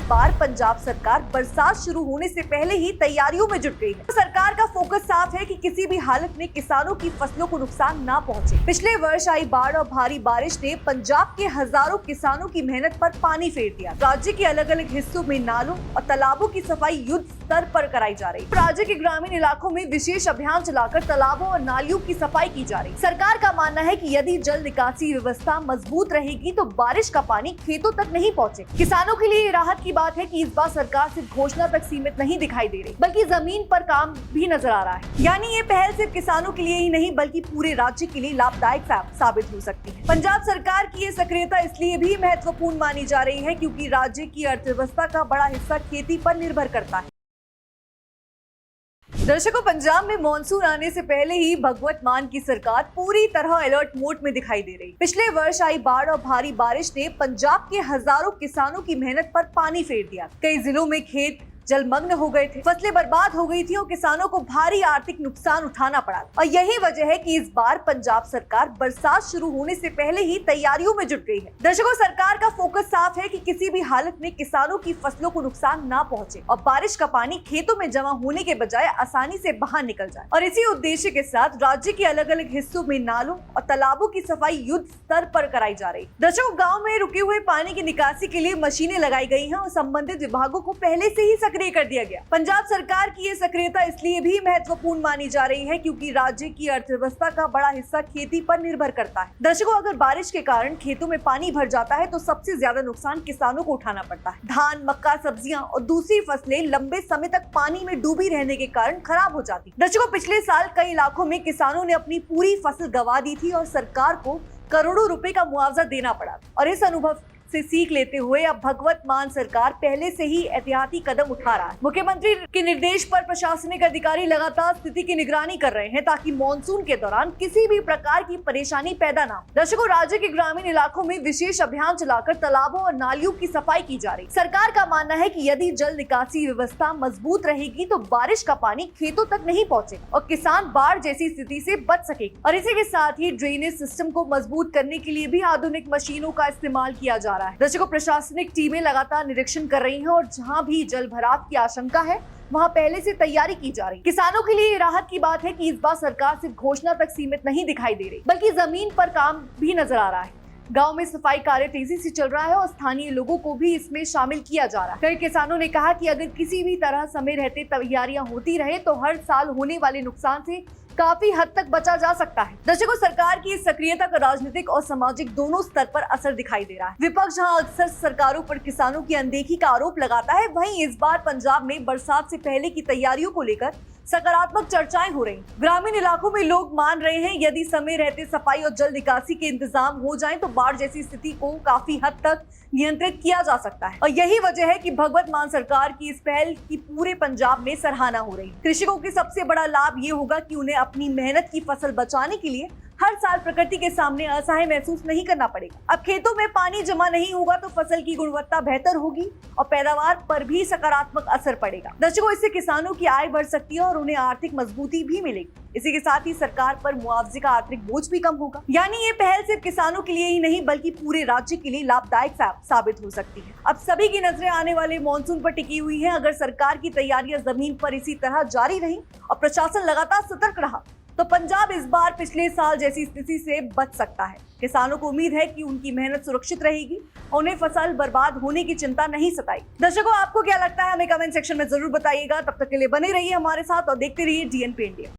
बार पंजाब सरकार बरसात शुरू होने से पहले ही तैयारियों में जुट गई है। सरकार का फोकस साफ है कि किसी भी हालत में किसानों की फसलों को नुकसान ना पहुंचे। पिछले वर्ष आई बाढ़ और भारी बारिश ने पंजाब के हजारों किसानों की मेहनत पर पानी फेर दिया। राज्य के अलग अलग हिस्सों में नालों और तालाबों की सफाई युद्ध स्तर पर कराई जा रही। राज्य के ग्रामीण इलाकों में विशेष अभियान चलाकर तालाबों और नालियों की सफाई की जा रही। सरकार का मानना है कि यदि जल निकासी व्यवस्था मजबूत रहेगी तो बारिश का पानी खेतों तक नहीं पहुंचे। किसानों के लिए राहत की बात है कि इस बार सरकार सिर्फ घोषणा तक सीमित नहीं दिखाई दे रही, बल्कि जमीन पर काम भी नजर आ रहा है। यानी ये पहल सिर्फ किसानों के लिए ही नहीं बल्कि पूरे राज्य के लिए लाभदायक साबित हो सकती है। पंजाब सरकार की ये सक्रियता इसलिए भी महत्वपूर्ण मानी जा रही है क्योंकि राज्य की अर्थव्यवस्था का बड़ा हिस्सा खेती पर निर्भर करता है। दर्शकों, पंजाब में मॉनसून आने से पहले ही भगवत मान की सरकार पूरी तरह अलर्ट मोड में दिखाई दे रही। पिछले वर्ष आई बाढ़ और भारी बारिश ने पंजाब के हजारों किसानों की मेहनत पर पानी फेर दिया। कई जिलों में खेत जलमग्न हो गए थे, फसलें बर्बाद हो गई थी और किसानों को भारी आर्थिक नुकसान उठाना पड़ा। और यही वजह है कि इस बार पंजाब सरकार बरसात शुरू होने से पहले ही तैयारियों में जुट गई है। दर्शकों, सरकार का फोकस साफ है कि किसी भी हालत में किसानों की फसलों को नुकसान ना पहुंचे और बारिश का पानी खेतों में जमा होने के बजाय आसानी से बाहर निकल जाए। और इसी उद्देश्य के साथ राज्य के अलग अलग हिस्सों में नालों और तालाबों की सफाई युद्ध स्तर पर कराई जा रही। दर्शकों, गाँव में रुके हुए पानी की निकासी के लिए मशीनें लगाई गई है और संबंधित विभागों को पहले से ही कर दिया गया। पंजाब सरकार की ये सक्रियता इसलिए भी महत्वपूर्ण मानी जा रही है क्योंकि राज्य की अर्थव्यवस्था का बड़ा हिस्सा खेती पर निर्भर करता है। दर्शकों, अगर बारिश के कारण खेतों में पानी भर जाता है तो सबसे ज्यादा नुकसान किसानों को उठाना पड़ता है। धान, मक्का, सब्जियां और दूसरी फसलें लंबे समय तक पानी में डूबी रहने के कारण खराब हो जाती। दर्शकों, पिछले साल कई इलाकों में किसानों ने अपनी पूरी फसल गंवा दी थी और सरकार को करोड़ों रुपए का मुआवजा देना पड़ा। और इस अनुभव से सीख लेते हुए अब भगवत मान सरकार पहले से ही एहतियाती कदम उठा रहा है। मुख्यमंत्री के निर्देश पर प्रशासनिक अधिकारी लगातार स्थिति की निगरानी कर रहे हैं ताकि मॉनसून के दौरान किसी भी प्रकार की परेशानी पैदा ना हो। दर्शकों, राज्य के ग्रामीण इलाकों में विशेष अभियान चलाकर तालाबों और नालियों की सफाई की जा रही। सरकार का मानना है कि यदि जल निकासी व्यवस्था मजबूत रहेगी तो बारिश का पानी खेतों तक नहीं पहुंचेगा और किसान बाढ़ जैसी स्थिति से बच सकेगा। और इसी के साथ ही ड्रेनेज सिस्टम को मजबूत करने के लिए भी आधुनिक मशीनों का इस्तेमाल किया जा रहा है। दर्शकों, प्रशासनिक टीमें लगातार निरीक्षण कर रही हैं और जहां भी जल भराव की आशंका है वहां पहले से तैयारी की जा रही। किसानों के लिए राहत की बात है कि इस बार सरकार सिर्फ घोषणा तक सीमित नहीं दिखाई दे रही, बल्कि जमीन पर काम भी नजर आ रहा है। गांव में सफाई कार्य तेजी से चल रहा है और स्थानीय लोगों को भी इसमें शामिल किया जा रहा है। कई किसानों ने कहा कि अगर किसी भी तरह समय रहते तैयारियां होती रहे तो हर साल होने वाले नुकसान से काफी हद तक बचा जा सकता है। दर्शकों, सरकार की इस सक्रियता का राजनीतिक और सामाजिक दोनों स्तर पर असर दिखाई दे रहा है। विपक्ष जहां अक्सर सरकारों पर किसानों की अनदेखी का आरोप लगाता है, वहीं इस बार पंजाब में बरसात से पहले की तैयारियों को लेकर सकारात्मक चर्चाएं हो रही। ग्रामीण इलाकों में लोग मान रहे हैं यदि समय रहते सफाई और जल निकासी के इंतजाम हो जाएं तो बाढ़ जैसी स्थिति को काफी हद तक नियंत्रित किया जा सकता है। और यही वजह है कि भगवत मान सरकार की इस पहल की पूरे पंजाब में सराहना हो रही है। कृषकों के सबसे बड़ा लाभ ये होगा कि उन्हें अपनी मेहनत की फसल बचाने के लिए हर साल प्रकृति के सामने असहाय महसूस नहीं करना पड़ेगा। अब खेतों में पानी जमा नहीं होगा तो फसल की गुणवत्ता बेहतर होगी और पैदावार पर भी सकारात्मक असर पड़ेगा। दर्शकों, इससे किसानों की आय बढ़ सकती है और उन्हें आर्थिक मजबूती भी मिलेगी। इसी के साथ ही सरकार पर मुआवजे का आर्थिक बोझ भी कम होगा। यानी ये पहल सिर्फ किसानों के लिए ही नहीं बल्कि पूरे राज्य के लिए लाभदायक साबित हो सकती है। अब सभी की नजरें आने वाले मॉनसून पर टिकी हुई है। अगर सरकार की तैयारियां जमीन पर इसी तरह जारी रही और प्रशासन लगातार सतर्क रहा तो पंजाब इस बार पिछले साल जैसी स्थिति से बच सकता है। किसानों को उम्मीद है कि उनकी मेहनत सुरक्षित रहेगी और उन्हें फसल बर्बाद होने की चिंता नहीं सताई। दर्शकों, आपको क्या लगता है हमें कमेंट सेक्शन में जरूर बताइएगा। तब तक के लिए बने रहिए हमारे साथ और देखते रहिए DNP इंडिया।